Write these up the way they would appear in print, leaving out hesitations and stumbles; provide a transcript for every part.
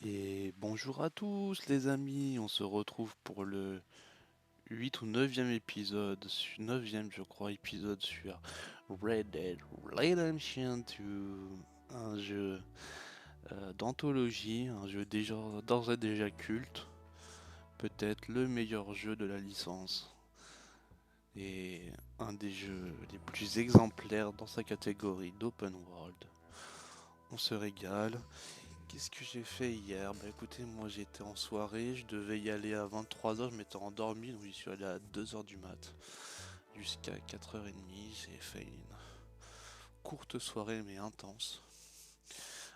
Et bonjour à tous les amis, on se retrouve pour le 8 ou 9e épisode, 9e je crois épisode sur Red Dead Redemption 2, un jeu d'anthologie, un jeu déjà d'ores et déjà culte, peut-être le meilleur jeu de la licence et un des jeux les plus exemplaires dans sa catégorie d'open world. On se régale. Qu'est-ce que j'ai fait hier? Bah écoutez, moi j'étais en soirée, je devais y aller à 23h, je m'étais endormi, donc j'y suis allé à 2h du mat. Jusqu'à 4h30, j'ai fait une courte soirée mais intense.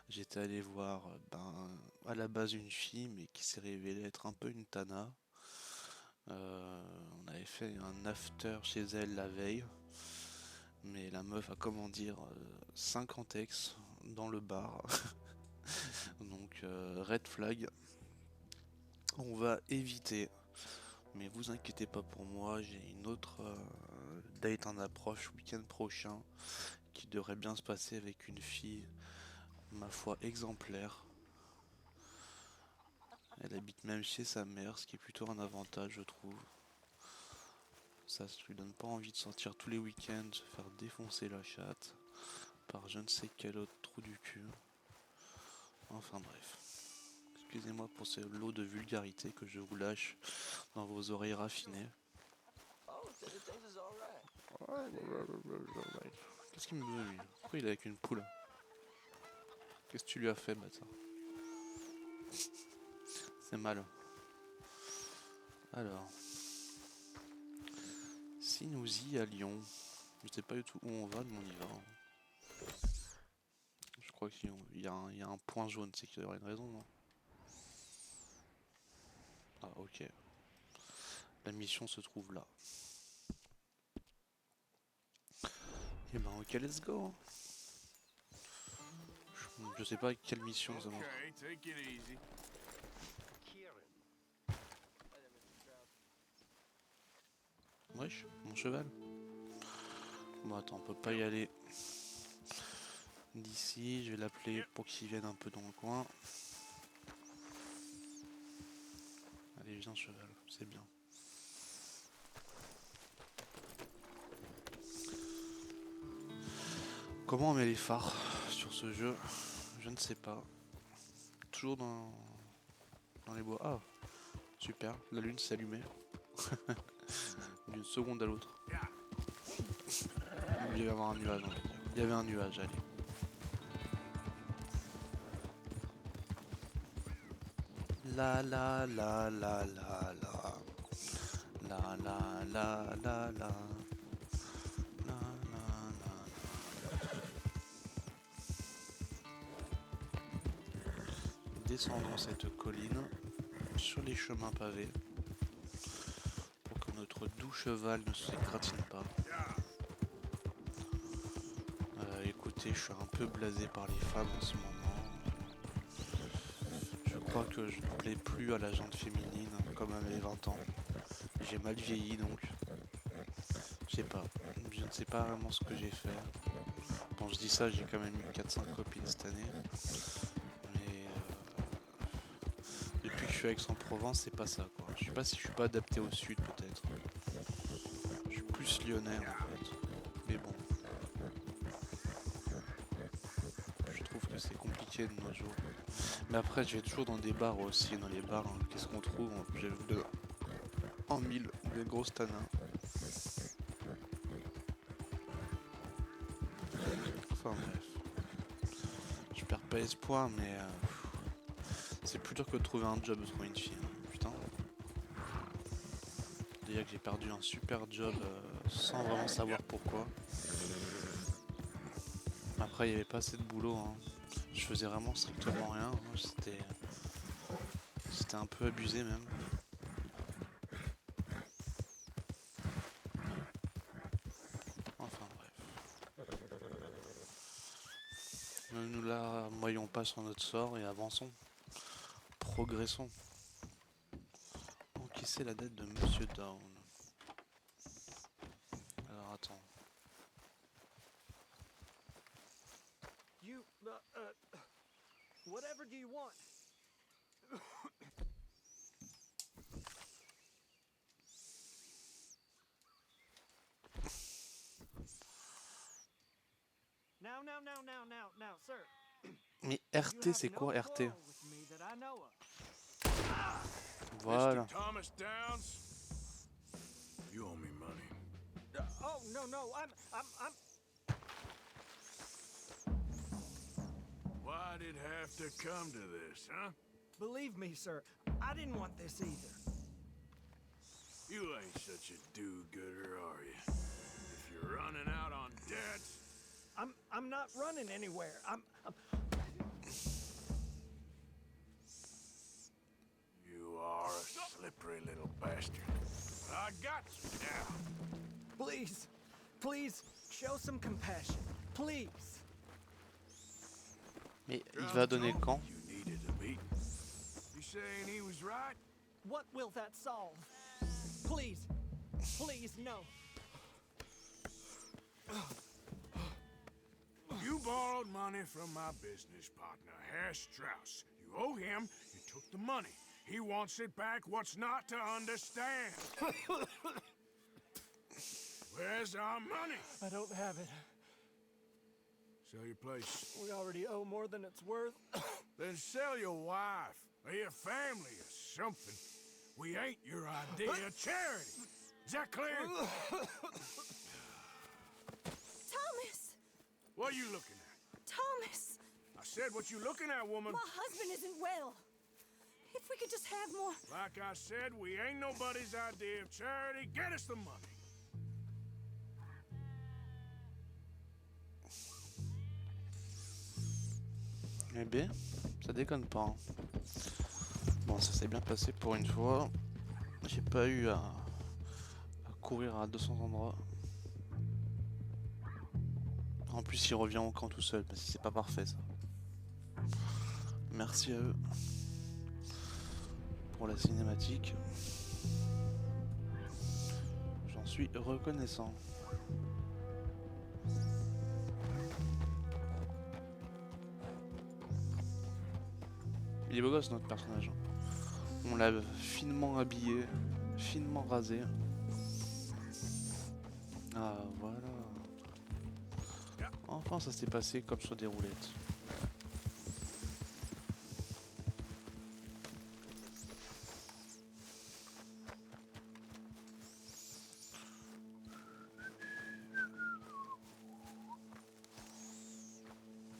J'étais allé voir à la base une fille mais qui s'est révélée être un peu une tana. On avait fait un after chez elle la veille, mais la meuf a comment dire 50 ex dans le bar. Donc red flag, on va éviter. Mais vous inquiétez pas pour moi, j'ai une autre date en approche week-end prochain qui devrait bien se passer avec une fille, ma foi, exemplaire. Elle habite même chez sa mère, ce qui est plutôt un avantage, je trouve. Ça ne lui donne pas envie de sortir tous les week-ends, se faire défoncer la chatte par je ne sais quel autre trou du cul. Enfin bref. Excusez-moi pour ce lot de vulgarité que je vous lâche dans vos oreilles raffinées. Qu'est-ce qu'il me veut lui? Pourquoi il est avec une poule? Qu'est-ce que tu lui as fait, bâtard? C'est mal. Alors, si nous y allions, je sais pas du tout où on va, mais on y va. Je crois qu'il y a un point jaune, c'est qu'il y aurait une raison, non? Ah, ok. La mission se trouve là. Et ben, ok, let's go. Je sais pas quelle mission nous avons. Okay, take it easy. Wesh, mon cheval. Bon, attends, on peut pas y aller d'ici. Je vais l'appeler pour qu'il vienne un peu dans le coin. Allez, viens, cheval, c'est bien. Comment on met les phares sur ce jeu? Je ne sais pas. Toujours dans les bois. Ah, super, la lune s'est allumée. D'une seconde à l'autre. Il devait y avoir un nuage, on va dire. Il y avait un nuage, allez. La la la la la la. La la la la la. La la la. Descendons cette colline sur les chemins pavés pour que notre doux cheval ne s'égratigne pas. Écoutez, je suis un peu blasé par les femmes en ce moment. Je crois que je ne plais plus à la gente féminine comme à mes 20 ans. J'ai mal vieilli donc. Je sais pas. Je ne sais pas vraiment ce que j'ai fait. Bon, je dis ça, j'ai quand même eu 4-5 copines cette année. Mais depuis que je suis à Aix-en-Provence, c'est pas ça quoi. Je sais pas si je suis pas adapté au sud peut-être. Je suis plus lyonnais en fait. Mais bon, je trouve que c'est compliqué de nos jours. Mais après, je vais toujours dans des bars aussi. Dans les bars, hein, qu'est-ce qu'on trouve? J'ai vu en mille des grosses tanas. Enfin bref, je perds pas espoir, mais c'est plus dur que de trouver un job, de trouver une fille. Hein. Putain. Déjà que j'ai perdu un super job sans vraiment savoir pourquoi. Après, il n'y avait pas assez de boulot. Hein. Je faisais vraiment strictement rien. Hein. C'était un peu abusé même. Enfin bref. Ne nous larmoyons pas sur notre sort et avançons. Progressons. Encaisser la dette de Monsieur Down. Alors attends. Whatever do you want? sir. Mais You RT, have c'est no quoi RT? quarrel with me that I know of. Voilà. Mr. Thomas Downs, you owe me money. Oh no, I'm. Why'd it have to come to this, huh? Believe me, sir, I didn't want this either. You ain't such a do-gooder, are you? If you're running out on debts, I'm not running anywhere. you are a slippery little bastard. I got you now. Please, show some compassion. Please. Mais il va donner quand? You needed a meeting. You saying he was right? What will that solve? Please, no. You borrowed money from my business partner, Herr Strauss. You owe him, you took the money. He wants it back, what's not to understand? Where's our money? I don't have it. Sell your place. We already owe more than it's worth. Then sell your wife, or your family, or something. We ain't your idea of charity. Is that clear? Thomas! What are you looking at? Thomas! I said what you looking at, woman. My husband isn't well. If we could just have more... Like I said, we ain't nobody's idea of charity. Get us the money. Eh bien, ça déconne pas. Hein. Bon, ça s'est bien passé pour une fois. J'ai pas eu à courir à 200 endroits. En plus, il revient au camp tout seul, parce que c'est pas parfait ça. Merci à eux pour la cinématique. J'en suis reconnaissant. Il est beau gosse notre personnage. On l'a finement habillé, finement rasé. Ah voilà. Enfin ça s'est passé comme sur des roulettes.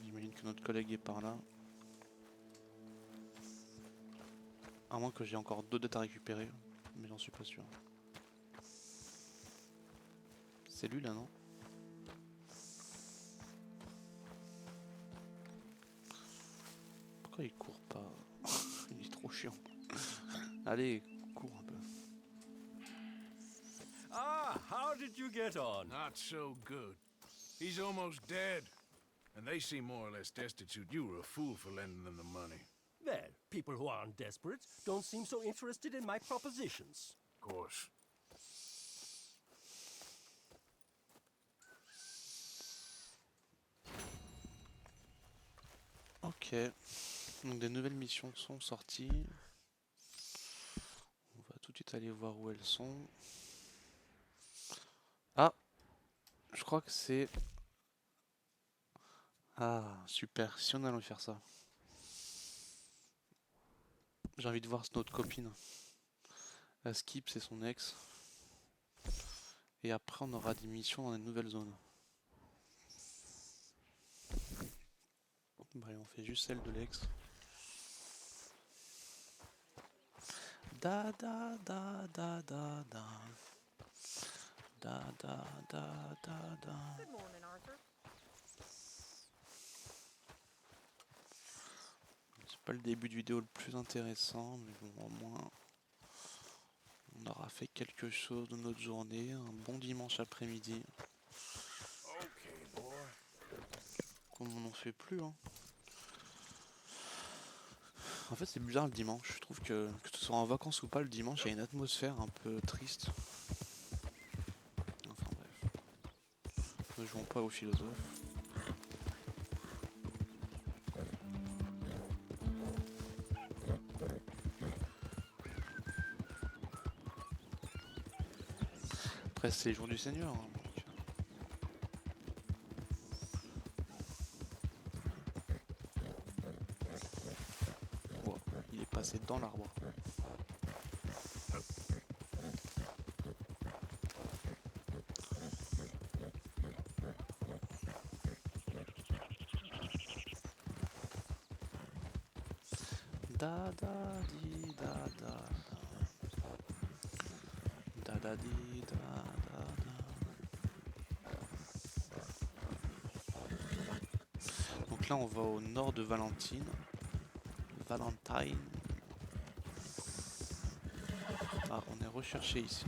J'imagine que notre collègue est par là. À moins que j'ai encore 2 dettes à récupérer, mais j'en suis pas sûr. C'est lui là, non? Pourquoi il court pas? Il est trop chiant. Allez, cours un peu. Ah, how did you get on? Not so good. He's almost dead. And they seem more or less destitute. You were a fool for lending them the money. Well, people who aren't desperate don't seem so interested in my propositions. Of course. Ok. Donc des nouvelles missions sont sorties. On va tout de suite aller voir où elles sont. Ah! Je crois que c'est... Ah, super. Si on allait faire ça. J'ai envie de voir notre copine. La Skip, c'est son ex. Et après, on aura des missions dans les nouvelles zones. Bah, on fait juste celle de l'ex. Da da da da da da. Da da da da da. Good morning, Arthur. C'est pas le début de vidéo le plus intéressant, mais bon, au moins on aura fait quelque chose de notre journée, un bon dimanche après-midi, Okay, boy. comme on n'en fait plus. Hein. En fait, c'est bizarre le dimanche. Je trouve que ce soit en vacances ou pas, le dimanche, il y a une atmosphère un peu triste. Enfin bref, ne jouons pas au philosophe. Après, c'est les jours du Seigneur. Hein, donc... passer dans l'arbre. Da da di da da da da di da da da. Donc là on va au nord de Valentine. Ah, on est recherché ici.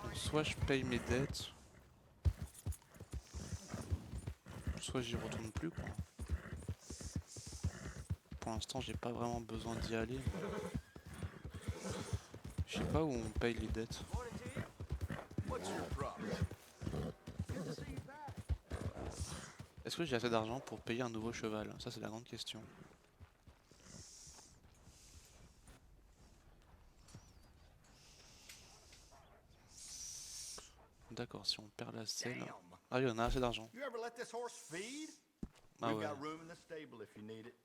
Donc, soit je paye mes dettes, soit j'y retourne plus quoi. Pour l'instant j'ai pas vraiment besoin d'y aller. Je sais pas où on paye les dettes. Est-ce que j'ai assez d'argent pour payer un nouveau cheval? Ça c'est la grande question. D'accord, si on perd la selle... Ah oui, on a assez d'argent. You ever let this horse feed? Ah We've ouais. got room in the stable if you need it.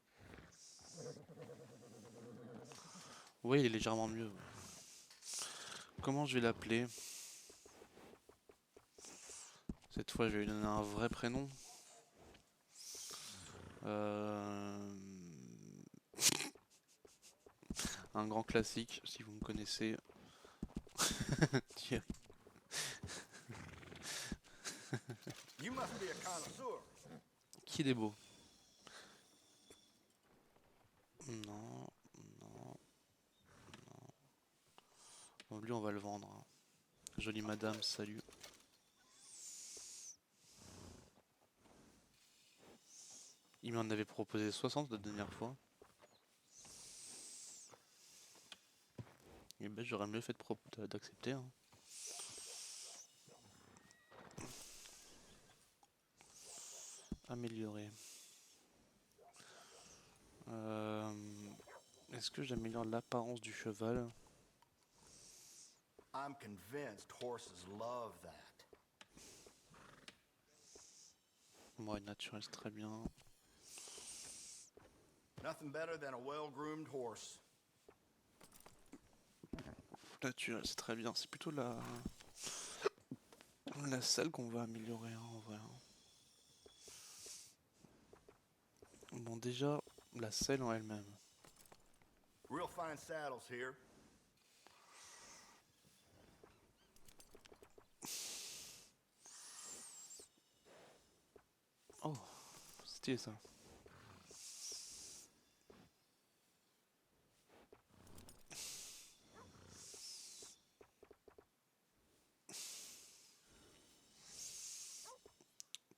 Oui, il est légèrement mieux. Comment je vais l'appeler? Cette fois, je vais lui donner un vrai prénom. Un grand classique, si vous me connaissez. Thierry. You must be a connoisseur. Qu'il est beau. Non, non, non. Bon, lui, on va le vendre. Hein. Jolie madame, salut. Il m'en avait proposé 60 la dernière fois. Et ben j'aurais mieux fait d'accepter. Hein. Améliorer. Est-ce que j'améliore l'apparence du cheval? I'm convinced horses love that. Ouais, naturel, c'est très bien. Nothing better than a well-groomed horse. Naturel, c'est très bien. C'est plutôt la selle qu'on va améliorer hein, en vrai. Hein. Bon, déjà, la selle en elle-même. Real fine saddles here. Oh, stylé ça.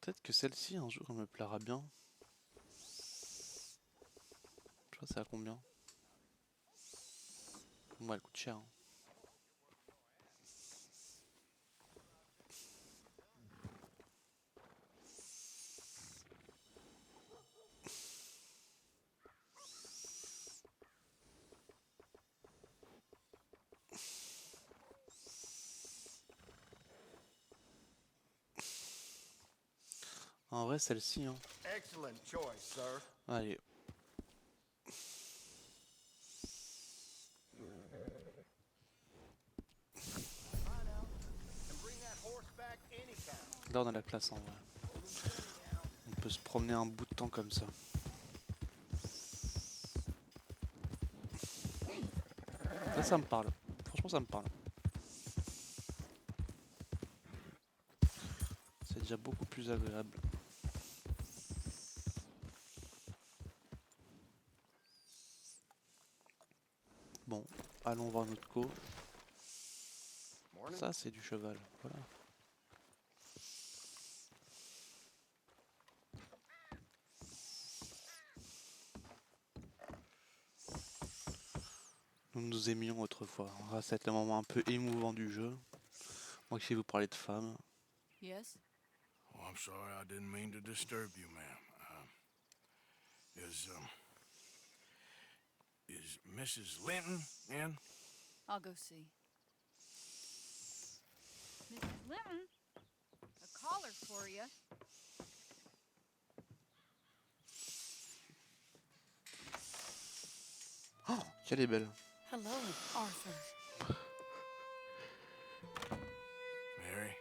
Peut-être que celle-ci un jour elle me plaira bien. Je vois c'est à combien? Bon, elle coûte cher. Hein. En vrai, celle-ci. Hein. Excellent choice, sir. Allez. And bring that horse back anytime. Là, on a la classe en vrai. On peut se promener un bout de temps comme ça. Ça me parle. Franchement, ça me parle. C'est déjà beaucoup plus agréable. Bon, allons voir notre co. Ça, c'est du cheval. Voilà. Nous nous aimions autrefois. Ah, ça va être le moment un peu émouvant du jeu. Moi qui vais vous parler de femmes. Yes? Oh, I'm sorry, I didn't mean to disturb you, ma'am. Is Mrs. Linton in? I'll go see. Mrs. Linton, a caller for you. Qu'elle est belle. Hello, Arthur. Mary?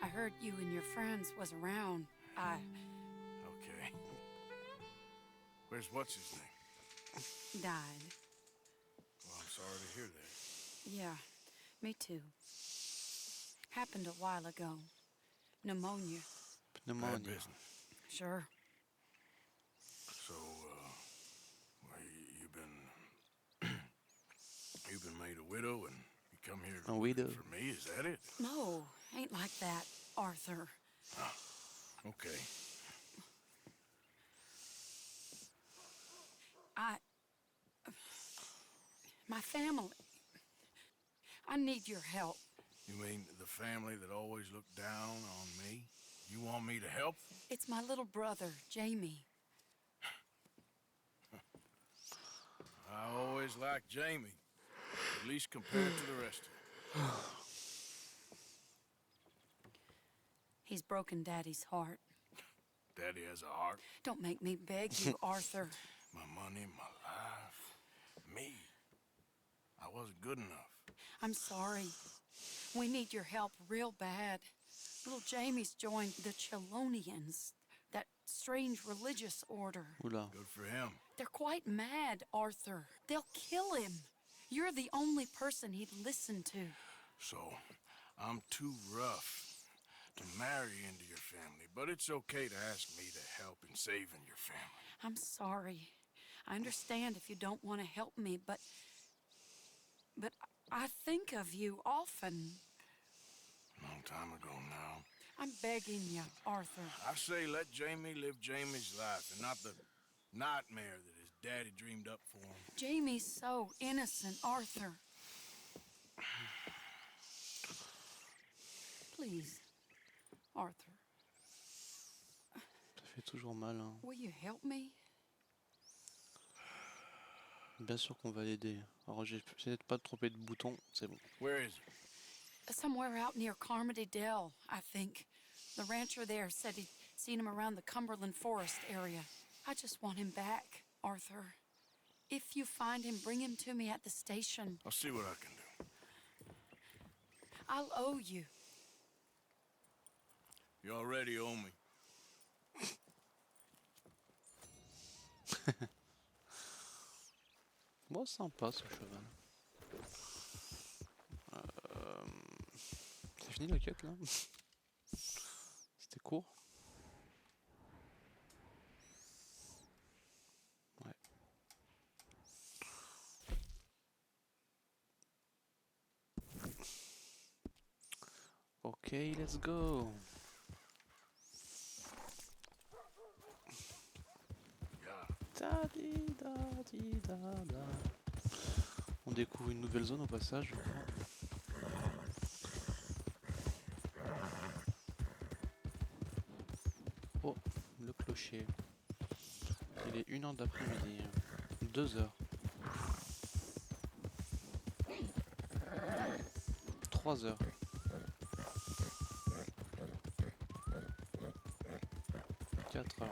I heard you and your friends was around. Okay. Where's what's his name? Died. Well, I'm sorry to hear that. Yeah, me too. Happened a while ago. Pneumonia. Bad Pneumonia. business. Sure. So, well, you've been made a widow and you come here A widow. for me, is that it? No, ain't like that, Arthur. Okay. My family. I need your help. You mean the family that always looked down on me? You want me to help? It's my little brother, Jamie. I always liked Jamie, at least compared to the rest of them. He's broken Daddy's heart. Daddy has a heart, Don't make me beg you, Arthur. my money, my life, me. I wasn't good enough. I'm sorry. We need your help real bad. Little Jamie's joined the Chelonians, that strange religious order. Oula. Good for him. They're quite mad, Arthur. They'll kill him. You're the only person he'd listen to. So, I'm too rough to marry into your family, but it's okay to ask me to help in saving your family. I'm sorry. I understand if you don't want to help me, but I think of you often. Long time ago now. I'm begging you, Arthur. I say let Jamie live Jamie's life and not the nightmare that his daddy dreamed up for him. Jamie's so innocent, Arthur. Please, Arthur, Ça fait toujours mal. Hein. will you help me? Bien sûr qu'on va l'aider. Alors j'ai essayé de pas te tromper de bouton. C'est bon. Where is he? Somewhere out near Carmody Dell, I think. The rancher there said he'd seen him around the Cumberland Forest area. I just want him back, Arthur. If you find him, bring him to me at the station. I'll see what I can do. I'll owe you. You already owe me. Bon, sympa ce cheval. C'est fini la quête là? C'était court? Ouais. Ok, let's go. Da-di-da-di-da-da. On découvre une nouvelle zone au passage, je crois. Oh, le clocher. Il est 1h d'après-midi. 2h. 3h. 4h.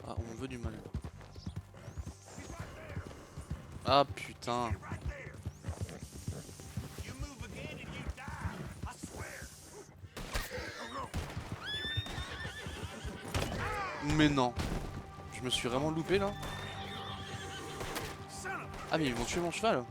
Ah, on veut du mal. Ah putain. Mais non. Je me suis vraiment loupé là. Ah mais ils vont tuer mon cheval.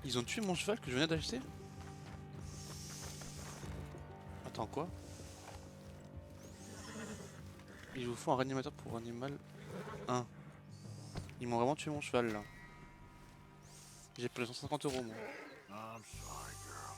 Ils ont tué mon cheval que je venais d'acheter. Attends quoi? Il vous faut un réanimateur pour animal 1. Ils m'ont vraiment tué mon cheval là. J'ai pris 150 € moi. I'm sorry, girl.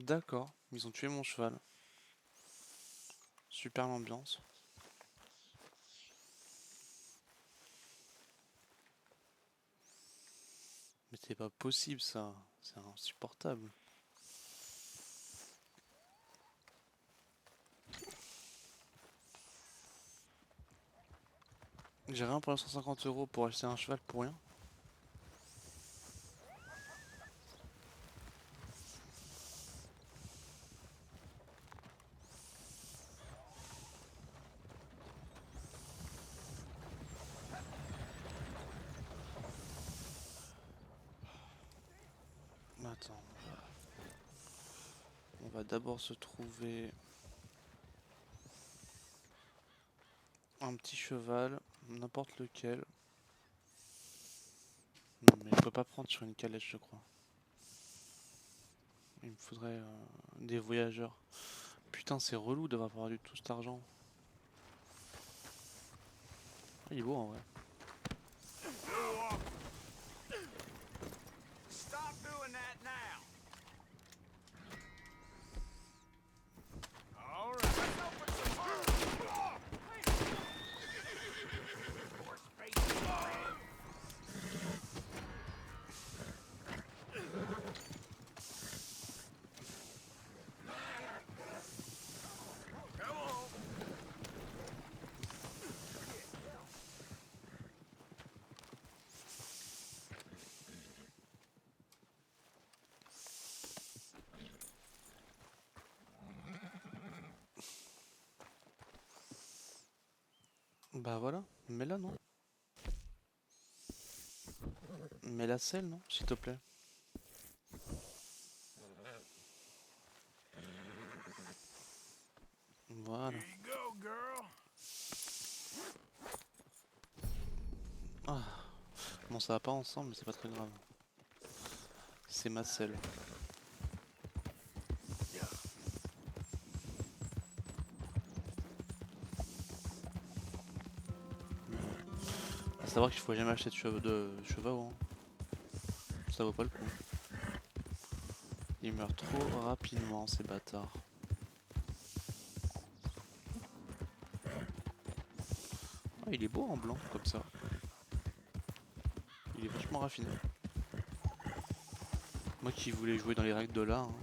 D'accord, ils ont tué mon cheval. Super l'ambiance. Mais c'est pas possible ça, c'est insupportable. J'ai rien pour les 150 € pour acheter un cheval pour rien. Attends, on va d'abord se trouver un petit cheval, n'importe lequel. Non mais je peux pas prendre sur une calèche je crois. Il me faudrait des voyageurs. Putain c'est relou d'avoir perdu tout cet argent. Ah, il est beau en vrai. Stop doing that now. All right. Let's open some fire. Horse face red. Come on. Bah voilà, mais là non. Mais la selle non, s'il te plaît. Voilà. Here you go, girl. Ah. Bon ça va pas ensemble mais c'est pas très grave. C'est ma selle. À savoir qu'il faut jamais acheter de chevaux, hein. Ça vaut pas le coup. Ils meurent trop rapidement ces bâtards. Ah, il est beau en blanc comme ça. Il est vachement raffiné. Moi qui voulais jouer dans les règles de l'art, hein.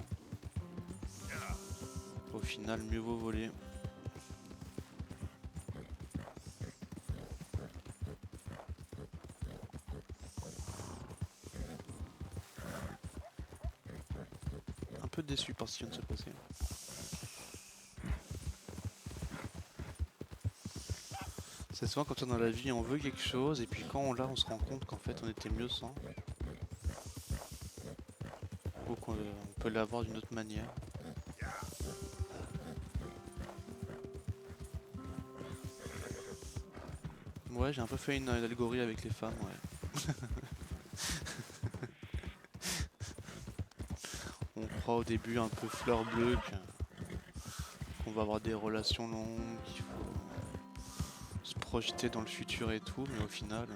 Au final mieux vaut voler. Un peu déçu par ce qui vient de se passer. C'est souvent comme ça dans la vie, on veut quelque chose et puis quand on l'a on se rend compte qu'en fait on était mieux sans. Ou qu'on peut l'avoir d'une autre manière. Ouais, j'ai un peu fait une allégorie avec les femmes, ouais. On croit au début un peu fleur bleue qu'on va avoir des relations longues, qu'il faut se projeter dans le futur et tout, mais au final,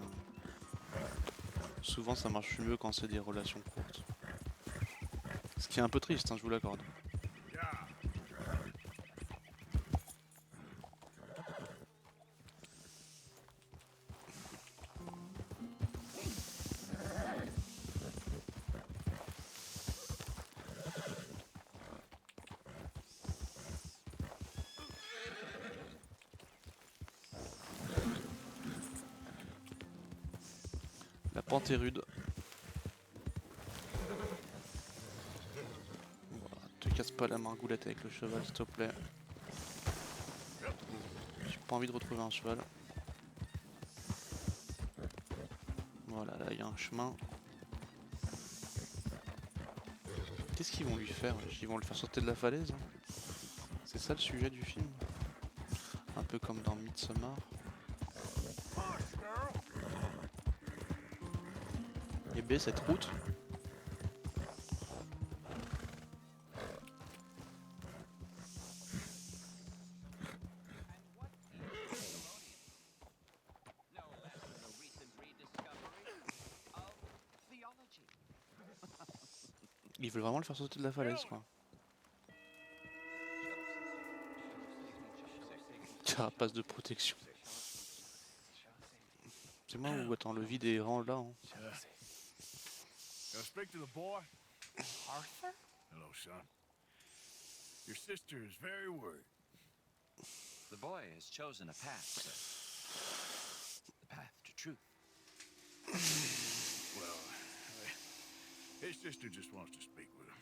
souvent ça marche mieux quand c'est des relations courtes. Ce qui est un peu triste, hein, je vous l'accorde. La pente est rude. Voilà, te casse pas la margoulette avec le cheval, s'il te plaît. J'ai pas envie de retrouver un cheval. Voilà, là il y a un chemin. Qu'est-ce qu'ils vont lui faire? Ils vont le faire sauter de la falaise, hein. C'est ça le sujet du film. Un peu comme dans Midsommar. Et B, cette route. Ils veulent vraiment le faire sauter de la falaise, quoi. Carapace de protection. C'est moi ou attends, le vide est rend là. Hein. Gonna speak to the boy? Arthur? Hello, son. Your sister is very worried. The boy has chosen a path, sir. The path to truth. Well, his sister just wants to speak with him.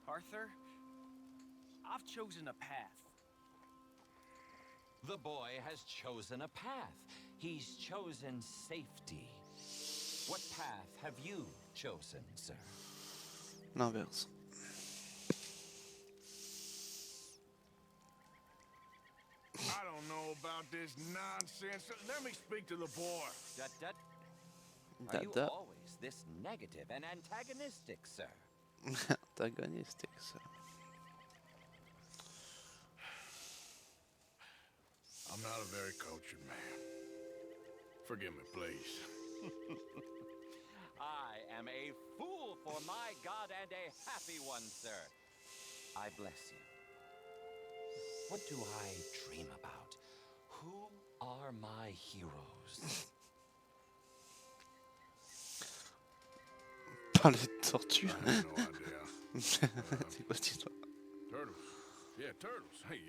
Arthur, I've chosen a path. The boy has chosen a path. He's chosen safety. What path have you chosen, sir? L'inverse. I don't know about this nonsense. Let me speak to the boy. Dut. Are you Dada. always this negative and antagonistic, sir? Antagonistique ça. I'm not a very cultured man. Forgive me, please. I am a fool for my God and a happy one, sir. I bless you. What do I dream about? Who are my heroes? Parler de tortue. I have no idea. C'est quoi cette histoire? Turtles. Yeah, turtles. Hey,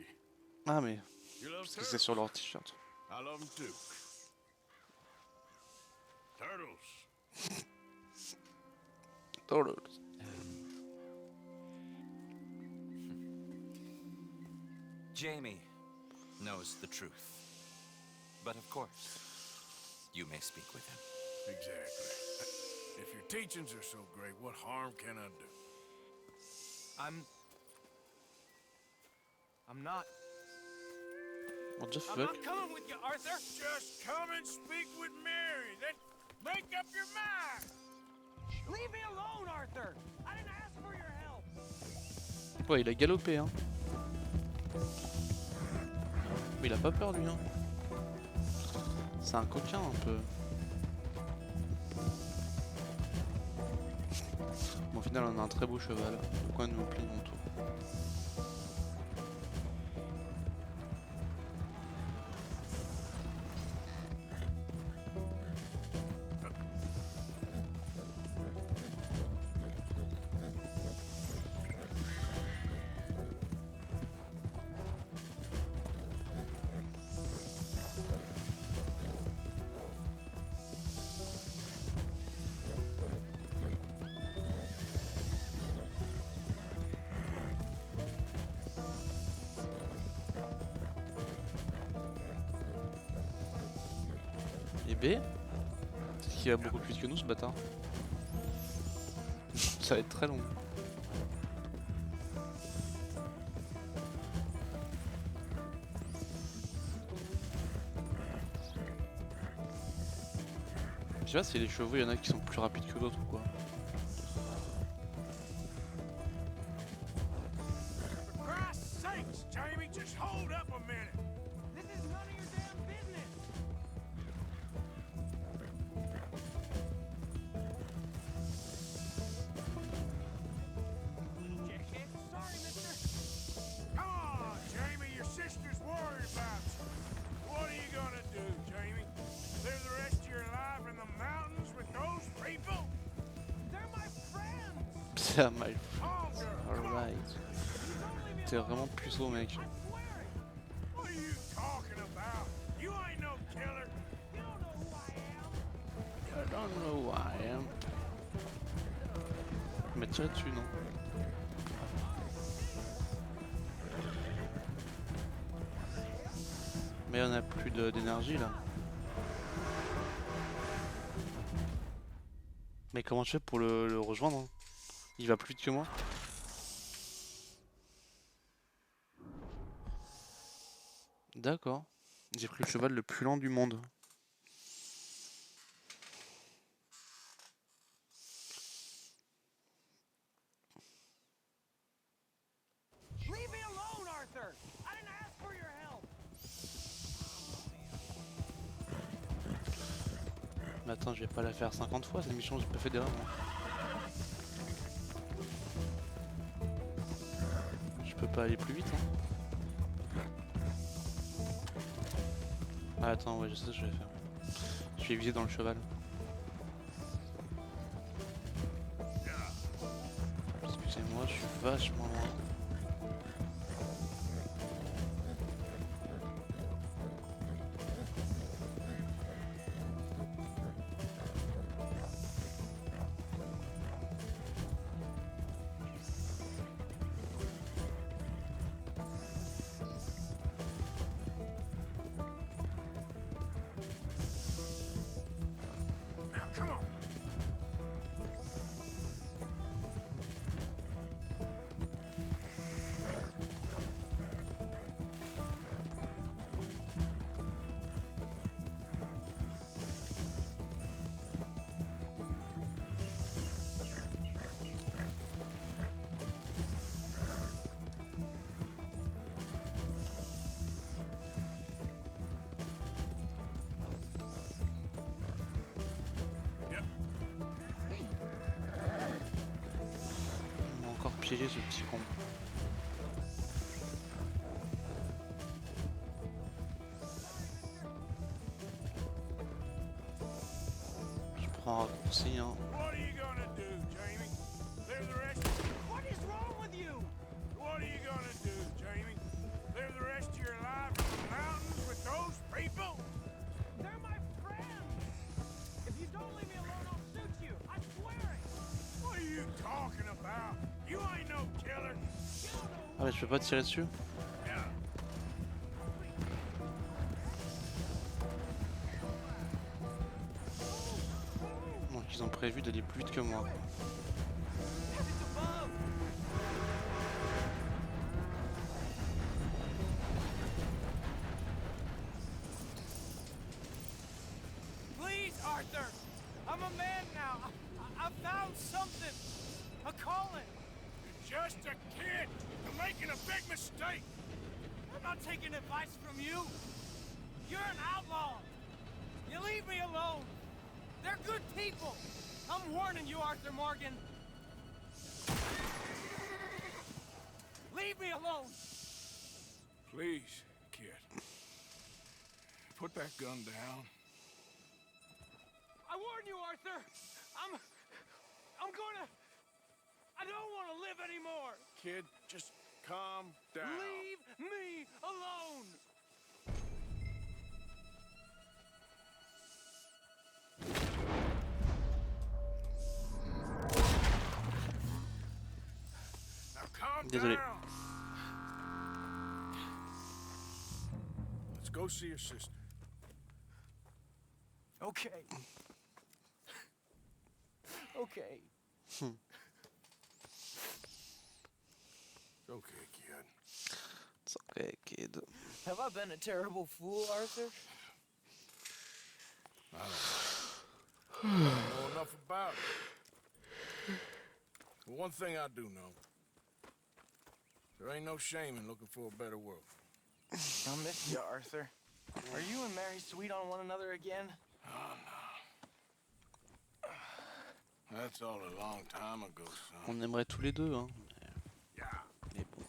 Ah mais, you love parce que c'est turtles? sur leur t-shirt. I love them too. Turtles. Turtles. Jamie knows the truth. But of course, you may speak with him. Exactly. If your teachings are so great, what harm can I do? I'm not. What the I'm fuck? not coming with you, Arthur. Just come and speak with Mary. Then make up your mind. Leave me alone, Arthur. I didn't ask for your help. Ouais, il a galopé hein. Mais il a pas peur lui hein. C'est un coquin un peu. Bon, au final on a un très beau cheval. Pourquoi nous plaignons tout? Et B, c'est qu'il va beaucoup plus vite que nous ce bâtard. Ça va être très long. Je sais pas si les chevaux, il y en a qui sont plus rapides que d'autres ou quoi. For Christ's sakes, Jamie, just hold up a minute. This is none of your damn business. Jackhead. Sorry, mister. Come on, Jamie, your sister's worried about you. What are you gonna do, Jamie? Live the rest of your life in the mountains with those people? They're my friends. Yeah, my Oh, girl, come on. alright. You don't leave me T'es alone. vraiment puceau mec. I swear it. What are you talking about? You ain't no killer. You don't know who I am. I don't know who I am. Mais tirer dessus non? Mais on a plus d'énergie là. Mais comment je fais pour le rejoindre hein? Il va plus vite que moi. D'accord. J'ai pris le cheval le plus lent du monde. Leave me alone, Arthur. I didn't ask for your help. Mais attends, je vais pas la faire 50 fois cette mission, j'ai pas fait d'erreur moi. Je peux pas aller plus vite hein. Ah, attends, ouais, je sais ce que je vais faire. Je vais viser dans le cheval. Excusez-moi, je suis vachement loin. Now, come on. Yep. On va encore piéger ce petit con. Je prends un raccourci, hein. What are you gonna do, Jamie? Leave the rest. What is wrong with you? What are you gonna do, Jamie? Live the rest of your life in the mountains with those people? They're my friends. If you don't leave me alone, I'll shoot you. I swear it. What are you talking about? You ain't no killer. Ah, mais je peux pas tirer dessus? Yeah. Donc ils ont prévu d'aller plus vite que moi. It's above. Please, Arthur. I'm a man now. I found something. A calling. You're just a kid. You're making a big mistake. I'm not taking advice from you. You're an outlaw. You leave me alone. They're good people. I'm warning you, Arthur Morgan. Leave me alone. Please, kid. Put that gun down. I warn you, Arthur. I'm gonna. I don't want to live anymore. Kid, just calm down. Leave me alone. Now calm Désolé. down. Let's go see your sister. Okay. Okay. It's okay, kid. It's okay, kid. Have I been a terrible fool, Arthur? I don't know enough about it. But one thing I do know. There ain't no shame in looking for a better world. I'll miss you, Arthur. Are you and Mary sweet on one another again? Oh, no. That's all a long time ago, son. On aimerait tous les deux, hein. Yeah. Mais bon.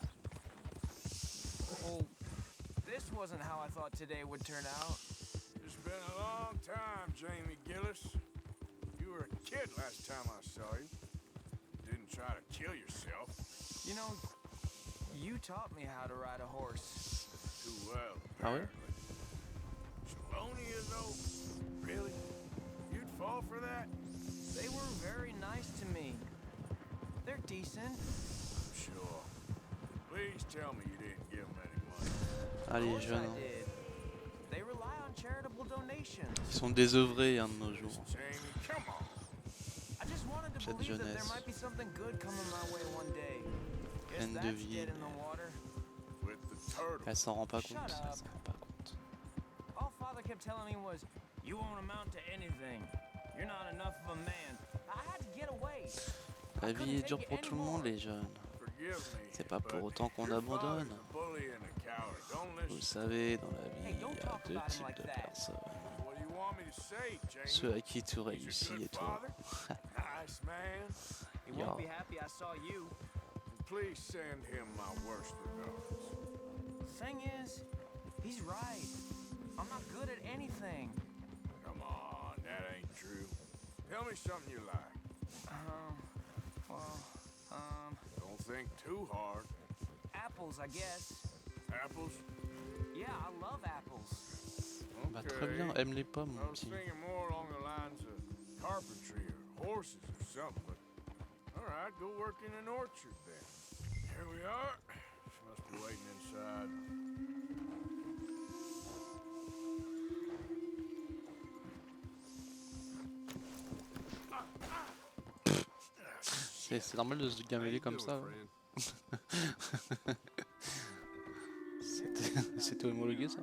Oh, this wasn't how I thought today would turn out. It's been a long time, Jamie Gillis. You were a kid last time I saw you. Didn't try to kill yourself. You know, you taught me how to ride a horse. Too well, Ah ouais? apparently. Chelonia, though? Really? You'd fall for that? They were very nice to me. They're decent. Sure. Please tell me you didn't give them any money. Ah, Of les course jeunes, I hein. did. They rely on charitable donations. Ils sont désœuvrés, hein, de nos jours. Jamie, come on. I just wanted to Cette believe that there jeunesse. might be something good coming my way one day. Guess Pleine de that's vie, dead in the mais- water. With the turtle. Elle s'en rend pas Shut compte. Elle up. s'en rend pas compte. All Father kept telling me was, you won't amount to anything. You're not enough of a man. I had to get away. La vie est dure pour tout le monde, les jeunes. Forgive me. C'est pas pour but autant qu'on your abandonne. father's a bully and a coward. Don't Vous listen. savez, dans la vie, Hey, il y don't a talk deux about him types like de that. personnes. What do you want me to say, Jamie? Ceux à qui tu He's a réussis good et toi. father. Nice man. He won't be Yeah. happy I saw you. Please send him my worst regards. Thing is, he's right. I'm not good at anything. Come on, that ain't true. Tell me something you like. Well, Don't think too hard. apples, I guess. Apples? Yeah, I love apples. Bah très bien, aime les pommes I mon was petit. thinking more along the lines of carpentry or horses or something, but all right, go work in an orchard then. Here we are. She must be waiting inside. C'est normal de se gameler comme ça. C'était homologué ça?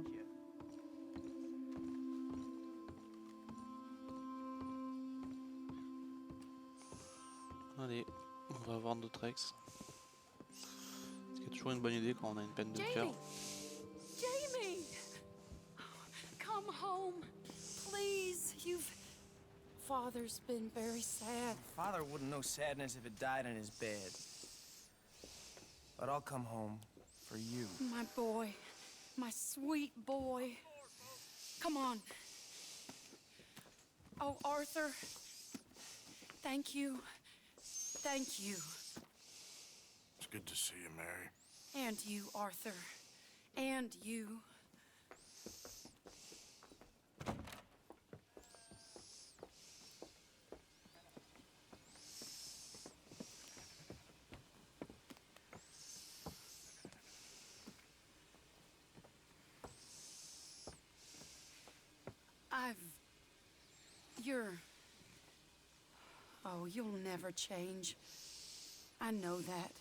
Allez, on va voir notre ex. C'est toujours une bonne idée quand on a une peine de cœur. Jamie! Come home, please. Father's been very sad. Father wouldn't know sadness if it died in his bed. But I'll come home for you. My boy, my sweet boy. Come on. Oh, Arthur. Thank you. Thank you. It's good to see you, Mary. And you, Arthur. And you. Oh, you'll never change. I know that.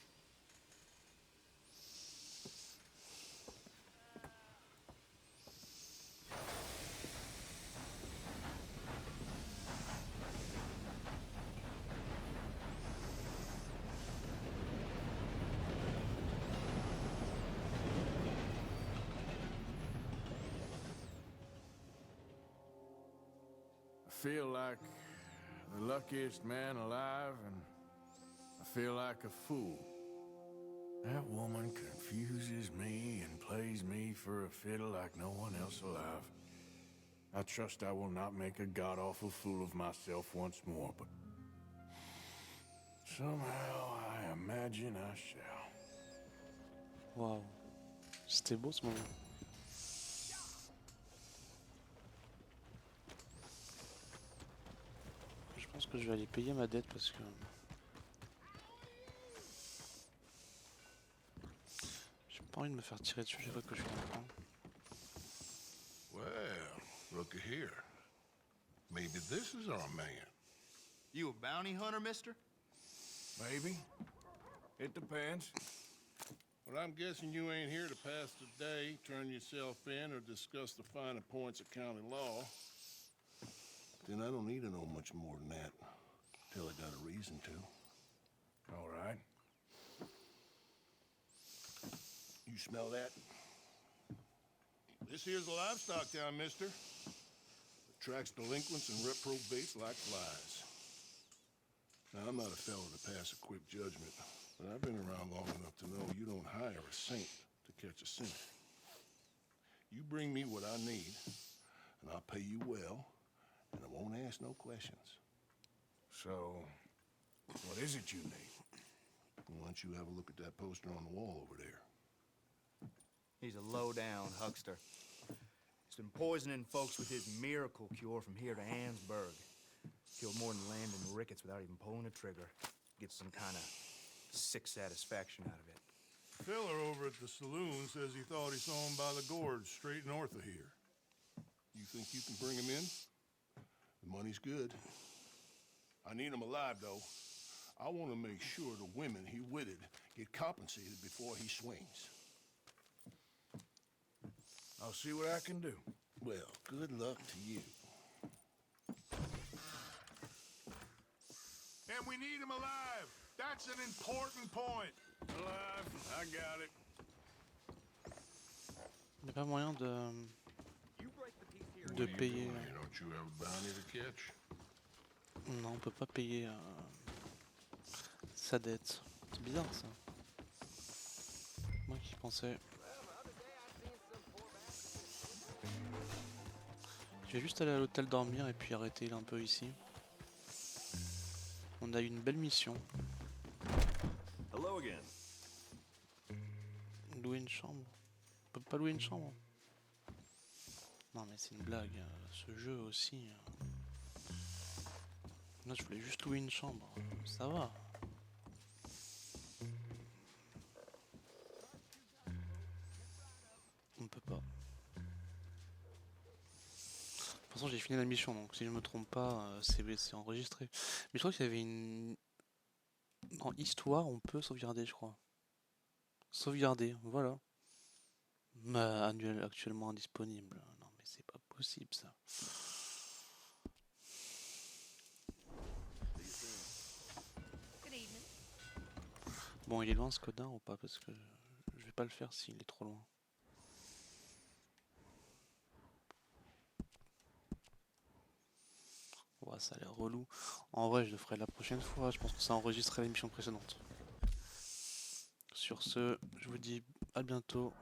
I feel like the luckiest man alive, and I feel like a fool. That woman confuses me and plays me for a fiddle like no one else alive. I trust I will not make a god-awful fool of myself once more, but somehow I imagine I shall. Waouh, c'était beau ce moment. Je pense que je vais aller payer ma dette parce que j'ai pas envie de me faire tirer dessus chaque fois que je suis dans le coin. Well, looky here. Maybe this is our man. You a bounty hunter, mister? Maybe. It depends. Well, I'm guessing you ain't here to pass the day, turn yourself in, or discuss the finer points of county law. Then I don't need to know much more than that, till I got a reason to. All right. You smell that? This here's a livestock town, mister. Attracts delinquents and reprobates like flies. Now, I'm not a fellow to pass a quick judgment, but I've been around long enough to know you don't hire a saint to catch a sinner. You bring me what I need, and I'll pay you well, and I won't ask no questions. So, what is it you need? Why don't you have a look at that poster on the wall over there? He's a low-down huckster. He's been poisoning folks with his miracle cure from here to Ansburg. Killed more than Landon Ricketts without even pulling a trigger. Gets some kind of sick satisfaction out of it. Fella over at the saloon says he thought he saw him by the gorge straight north of here. You think you can bring him in? The money's good. I need him alive, though. I want to make sure the women he witted get compensated before he swings. I'll see what I can do. Well, good luck to you. And we need him alive. That's an important point. Alive, I got it. Il n'y a pas moyen de payer. Don't you have a bounty to catch? Non, on peut pas payer sa dette. C'est bizarre ça. Moi qui pensais. Je vais juste aller à l'hôtel dormir et puis arrêter un peu ici. On a eu une belle mission. Hello again. Louer une chambre. On peut pas louer une chambre. Non mais c'est une blague. Ce jeu aussi. Là je voulais juste louer une chambre. Ça va. On peut pas. De toute façon j'ai fini la mission donc si je me trompe pas c'est enregistré. Mais je crois qu'il y avait une... En histoire on peut sauvegarder je crois. Sauvegarder, voilà. Actuellement indisponible. Non mais c'est pas possible ça. Good evening. Bon il est loin ce codin ou pas parce que je vais pas le faire s'il est trop loin. Ouais, ça a l'air relou. En vrai je le ferai la prochaine fois, je pense que ça a enregistré l'émission précédente. Sur ce, je vous dis à bientôt.